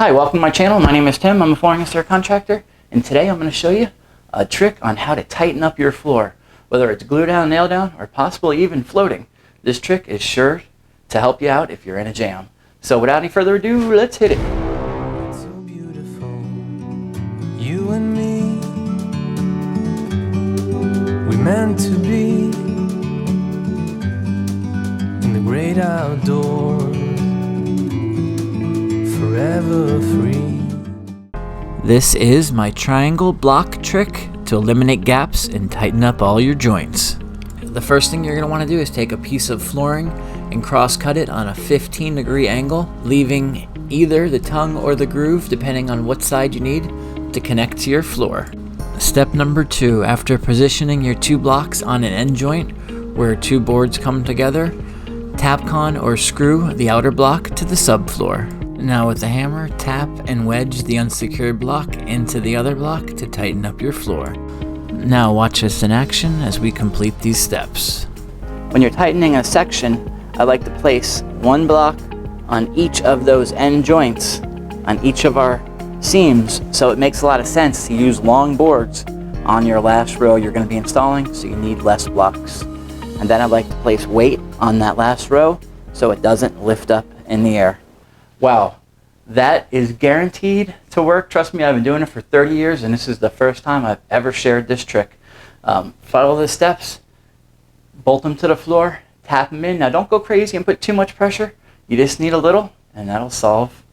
Hi, welcome to my channel. My name is Tim. I'm a flooring and stair contractor, and today I'm going to show you a trick on how to tighten up your floor. Whether it's glue down, nail down, or possibly even floating, this trick is sure to help you out if you're in a jam. So without any further ado, let's hit it. So beautiful, you and me, we meant to be in the great outdoors, forever free. This is my triangle block trick to eliminate gaps and tighten up all your joints. The first thing you're going to want to do is take a piece of flooring and cross cut it on a 15-degree angle, leaving either the tongue or the groove, depending on what side you need, to connect to your floor. Step number 2, after positioning your two blocks on an end joint where two boards come together, tapcon or screw the outer block to the subfloor. Now with the hammer, tap and wedge the unsecured block into the other block to tighten up your floor. Now watch us in action as we complete these steps. When you're tightening a section, I like to place one block on each of those end joints on each of our seams, so it makes a lot of sense to use long boards on your last row you're going to be installing, so you need less blocks. And then I like to place weight on that last row so it doesn't lift up in the air. Wow, that is guaranteed to work. Trust me, I've been doing it for 30 years and this is the first time I've ever shared this trick. Follow the steps, bolt them to the floor, tap them in. Now don't go crazy and put too much pressure. You just need a little and that'll solve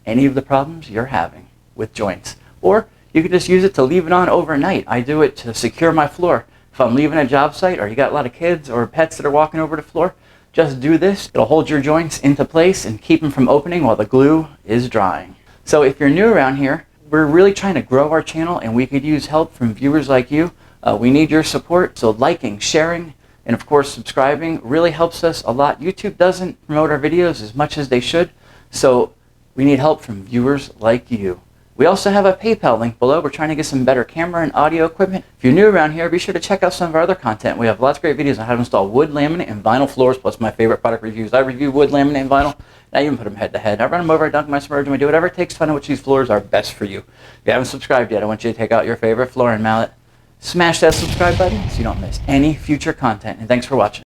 any of the problems you're having with joints. Or you could just use it to leave it on overnight. I do it to secure my floor. If I'm leaving a job site or you got a lot of kids or pets that are walking over the floor, just do this. It'll hold your joints into place and keep them from opening while the glue is drying. So if you're new around here, we're really trying to grow our channel and we could use help from viewers like you. We need your support, so liking, sharing, and of course subscribing really helps us a lot. YouTube doesn't promote our videos as much as they should, so we need help from viewers like you. We also have a PayPal link below. We're trying to get some better camera and audio equipment. If you're new around here, be sure to check out some of our other content. We have lots of great videos on how to install wood, laminate, and vinyl floors, plus my favorite product reviews. I review wood, laminate, and vinyl, and I even put them head to head. I run them over, I dunk them, I submerge them, I do whatever it takes to find out which of these floors are best for you. If you haven't subscribed yet, I want you to take out your favorite flooring mallet, smash that subscribe button so you don't miss any future content, and thanks for watching.